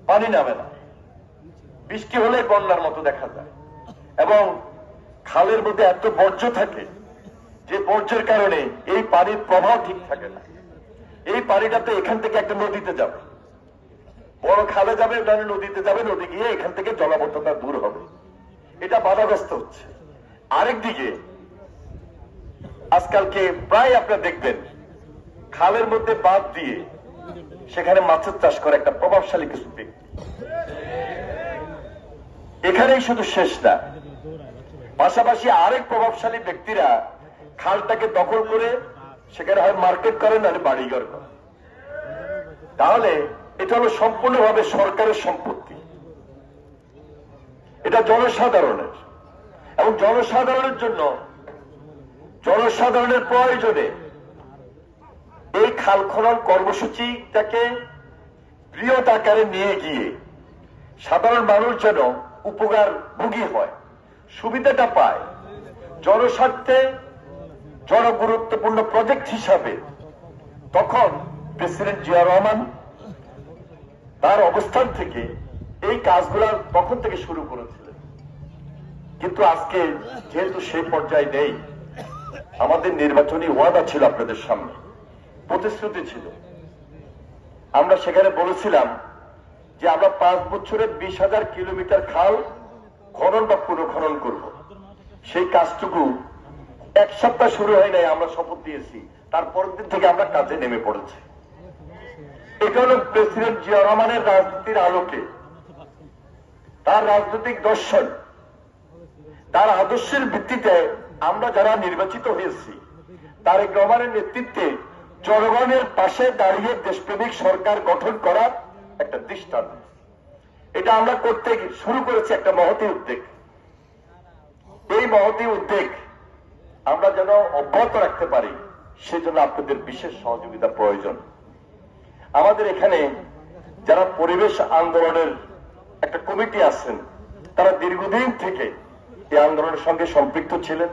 পানি নামে না, বৃষ্টি হলে বন্যার মতো দেখা যায়। এবং খালের মধ্যে এত বর্জ্য থাকে যে বর্জ্যের কারণে এই পানির প্রবাহ ঠিক থাকে না। এই পানিটাতে এখান থেকে একটা নদীতে যাবে, বড় খালে যাবে, নদীতে যাবে, নদী গিয়ে এখান থেকে জলাবদ্ধতা দূর হবে। এটা বাধাগ্রস্ত হচ্ছে। আরেকদিকে আজকালকে প্রায় আপনারা দেখবেন খালের মধ্যে বাঁধ দিয়ে সেখানে মাছের চাষ করে একটা প্রভাবশালী কিছু ব্যক্তি। এখানেই শুধু শেষ না, পাশাপাশি আরেক প্রভাবশালী ব্যক্তিরা খালটাকে দখল করে সেখানে হয় মার্কেট করেন নাহলে বাড়িঘর করেন। তাহলে এটা হলো সম্পূর্ণভাবে সরকারের সম্পত্তি, এটা জনসাধারণের। এবং জনসাধারণের জন্য, জনসাধারণের প্রয়োজনে এই খাল খনন কর্মসূচিটাকে বৃহৎ আকারে নিয়ে গিয়ে সাধারণ মানুষ যেন উপকার ভোগী হয়, সুবিধাটা পায়, জনস্বার্থে জনগুরুত্বপূর্ণ প্রজেক্ট হিসাবে তখন প্রেসিডেন্ট জিয়া রহমান তার অবস্থান থেকে এই কাজগুলা তখন থেকে শুরু করেছিলেন। কিন্তু আজকে যেহেতু সেই পর্যায়ে নেই, আমাদের নির্বাচনী ওয়াদা ছিল, আপনাদের সামনে প্রতিশ্রুতি ছিল। আমরা সেখানে বলেছিলাম যে আমরা 5 বছরে 20,000 কিলোমিটার খাল খনন বা পুনঃখনন করব। সেই কাজটুকু 1 সপ্তাহ শুরু হয় নাই, আমরা শপথ দিয়েছি, তারপরের দিন থেকে আমরা কাজে নেমে পড়েছি। এটা হল প্রেসিডেন্ট জিয়া রহমানের রাজনীতির আলোকে, তার রাজনৈতিক দর্শন, তার আদর্শের ভিত্তিতে আমরা যারা নির্বাচিত হয়েছি, তারেক রহমানের নেতৃত্বে জনগণের পাশে দাঁড়িয়ে দেশপ্রেমিক সরকার গঠন করার একটা দৃষ্টান্ত। এটা আমরা করতে শুরু করেছি একটা মহতী উদ্যোগ। এই মহতী উদ্যোগ আমরা যেন অব্যাহত রাখতে পারি, সেজন্য আপনাদের বিশেষ সহযোগিতা প্রয়োজন। আমাদের এখানে যারা পরিবেশ আন্দোলনের একটা কমিটি আছেন, তারা দীর্ঘদিন থেকে এই আন্দোলনের সঙ্গে সম্পৃক্ত ছিলেন।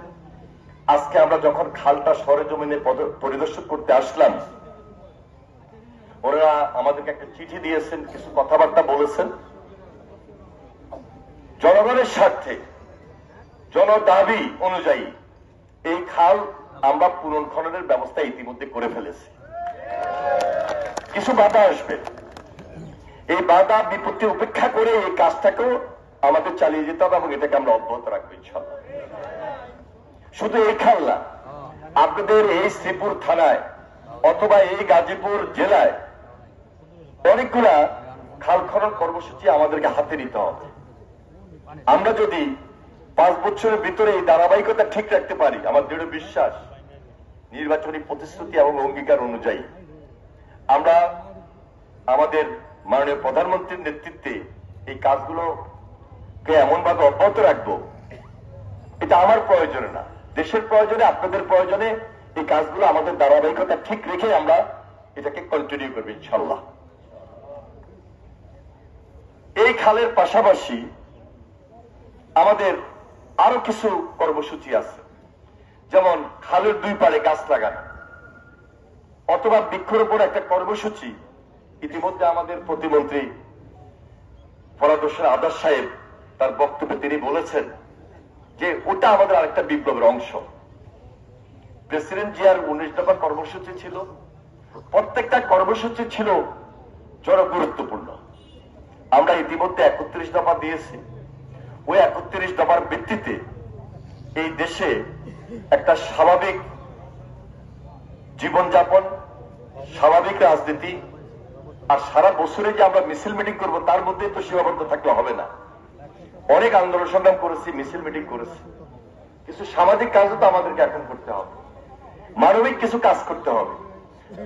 আজকে আমরা যখন খালটা সরেজমিনে পরিদর্শন করতে আসলাম, ওরা আমাদেরকে একটা চিঠি দিয়েছেন, কিছু কথাবার্তা বলেছেন। জনগণের স্বার্থে, জনদাবি অনুযায়ী এই খাল আমরা পুনর্খননের ব্যবস্থা ইতিমধ্যে করে ফেলেছি। কিছু বাধা আসবে, এই বাধা বিপত্তি উপেক্ষা করে এই কাজটাকেও আমাদের চালিয়ে যেতে হবে এবং এটাকে আমরা অব্যাহত রাখবো ইনশাআল্লাহ। শুধু এই খাল না, আপনাদের এই শ্রীপুর থানায় অথবা এই গাজীপুর জেলায় অনেকগুলা খাল খনন কর্মসূচি আমাদেরকে হাতে নিতে হবে। আমরা যদি 5 বছরের ভিতরে এই ধারাবাহিকতা ঠিক রাখতে পারি, আমার দৃঢ় বিশ্বাস নির্বাচনী প্রতিশ্রুতি এবং অঙ্গীকার অনুযায়ী আমরা আমাদের মাননীয় প্রধানমন্ত্রীর নেতৃত্বে এই কাজগুলোকে এমনভাবে অব্যাহত রাখবো, এটা আমার প্রয়োজনে না, দেশের প্রয়োজনে, আপনাদের প্রয়োজনে এই কাজগুলো আমাদের ধারাবাহিকতা ঠিক রেখে আমরা এটাকে কন্টিনিউ করবো ইনশাল্লাহ। এই খালের পাশাপাশি আমাদের আরো কিছু কর্মসূচি আছে, যেমন খালের 2 পাড়ে গাছ লাগানো অথবা বৃক্ষরোপণ একটা কর্মসূচি। ইতিমধ্যে আমাদের প্রতিমন্ত্রী ফরহাদ হোসেন আদার সাহেব তার বক্তব্যে তিনি বলেছেন যে ওটা আমাদের আরেকটা বিপ্লবের অংশ। প্রেসিডেন্ট জিয়ার 19 দফা কর্মসূচি ছিল, প্রত্যেকটা কর্মসূচি ছিল জনগুরুত্বপূর্ণ। আমরা ইতিমধ্যে 31 দফা দিয়েছি। ওই 31 দফার ভিত্তিতে এই দেশে একটা স্বাভাবিক জীবনযাপন, স্বাভাবিক রাজনীতি, আর সারা বছরে যে আমরা মিছিল মিটিং করবো তার মধ্যে তো সীমাবদ্ধ থাকলে হবে না। অনেক আন্দোলন সংগ্রাম করেছি, মিছিল মিটিং করেছি, কিছু সামাজিক কাজও তো আমাদেরকে এখন করতে হবে, মানবিক কিছু কাজ করতে হবে,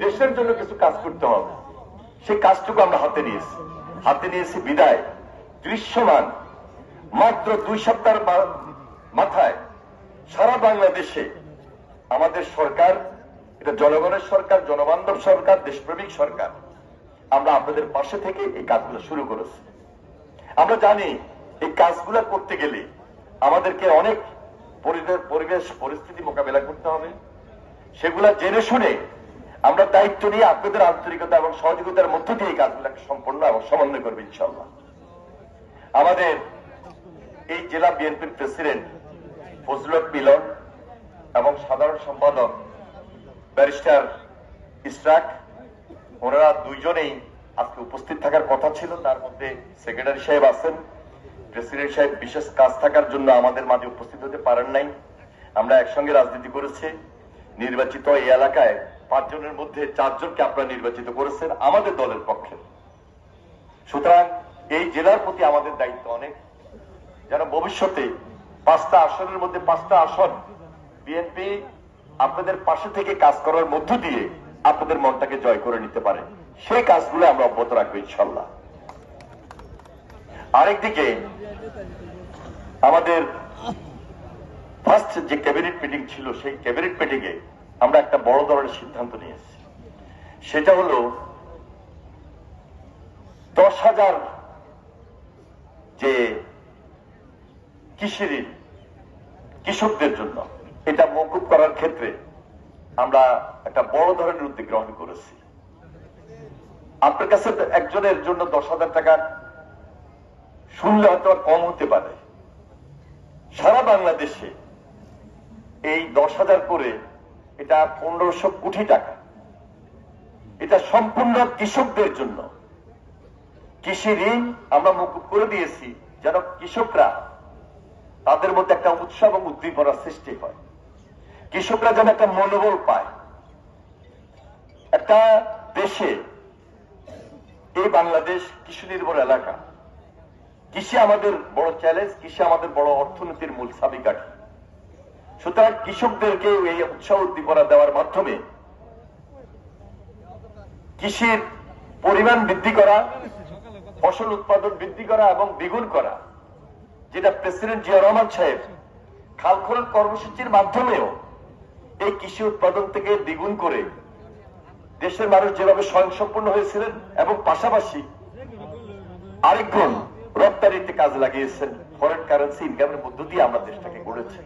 দেশের জন্য কিছু কাজ করতে হবে। সেই কাজটুকু আমরা হাতে নিয়েছি বিদায় দৃশ্যমান মাত্র 2 সপ্তাহের মাথায় সারা বাংলাদেশে আমাদের সরকার, এটা জনগণের সরকার, জনবান্ধব সরকার, দেশপ্রেমিক সরকার, আমরা আপনাদের পাশে থেকে এই কাজগুলো শুরু করেছি। আমরা জানি এই কাজগুলো করতে গেলে আমাদেরকে অনেক পরিবেশ পরিস্থিতি মোকাবেলা করতে হবে। সেগুলা জেনে শুনে আমরা দায়িত্ব নিয়ে আপনাদের আন্তরিকতা এবং সহযোগিতার মধ্য দিয়ে এই কাজগুলোকে সম্পন্ন এবং সমন্বয় করবে ইনশাআল্লাহ। আমাদের এই জেলা বিএনপির প্রেসিডেন্ট ফজলুল হক মিলন এবং সাধারণ সম্পাদক ব্যারিস্টার ইশরাক, ওনারা দুইজনেই আজকে উপস্থিত থাকার কথা ছিল। তার মধ্যে সেক্রেটারি সাহেব আছেন, প্রেসিডেন্ট সাহেব বিশেষ কাজ থাকার জন্য আমাদের মাঝে উপস্থিত হতে পারেন নাই। আমরা একসঙ্গে রাজনীতি করেছি। নির্বাচিত এই এলাকায় 5 জনের মধ্যে 4 জনকে আপনারা নির্বাচিত করেছেন আমাদের দলের পক্ষে। সুতরাং এই জেলার প্রতি আমাদের দায়িত্ব অনেক, যেন ভবিষ্যতে 5টা আসনের মধ্যে 5টা আসন বিএনপি আপনাদের পাশে থেকে কাজ করার মধ্য দিয়ে আপনাদের মনটাকে জয় করে নিতে পারে। সেই কাজগুলো আমরা অব্যাহত রাখবো ইনশাল্লাহ। আরেকদিকে আমাদের ফার্স্ট যে ক্যাবিনেট মিটিং ছিল, সেই ক্যাবিনেট মিটিং এ আমরা একটা বড় ধরনের সিদ্ধান্ত নিয়েছি। সেটা হলো 10,000 যে কৃষি ঋণ কৃষকদের জন্য এটা মওকুফ করার ক্ষেত্রে আমরা একটা বড় ধরনের উদ্যোগ গ্রহণ করেছি। আপনার কাছে একজনের জন্য 10,000 টাকা শুনলে হয়তো কম হতে পারে। সারা বাংলাদেশে এই 10,000 করে এটা 1500 কোটি টাকা। এটা সম্পূর্ণ কৃষকদের জন্য। কৃষি ঋণ আমরা মওকুফ করে দিয়েছি যেন কৃষকরা তাদের মধ্যে একটা উৎসাহ এবং উদ্দীপনার সৃষ্টি হয়, কৃষকরা যেন একটা মনোবল পায়। একটা দেশে এই বাংলাদেশ কৃষি নির্ভর এলাকা, কৃষি আমাদের বড় চ্যালেঞ্জ, কৃষি আমাদের বড় অর্থনীতির মূল চাবিকাঠি। সুতরাং কৃষকদেরকে এই উৎসাহ উদ্দীপনা দেওয়ার মাধ্যমে কৃষির পরিমাণ বৃদ্ধি করা, ফসল উৎপাদন বৃদ্ধি করা এবং দ্বিগুণ করা, যেটা প্রেসিডেন্ট জিয়া রহমান সাহেব খাল খনন কর্মসূচির মাধ্যমেও এই কৃষি উৎপাদন থেকে দ্বিগুণ করে দেশের মানুষ যেভাবে স্বয়ংসম্পূর্ণ হয়েছিলেন এবং পাশাপাশি আরেক গুণ রপ্তানিতে কাজে লাগিয়েছেন। ফরেন কারেন্সি ইনকামের মধ্য দিয়ে আমরা দেশটাকে গড়েছি।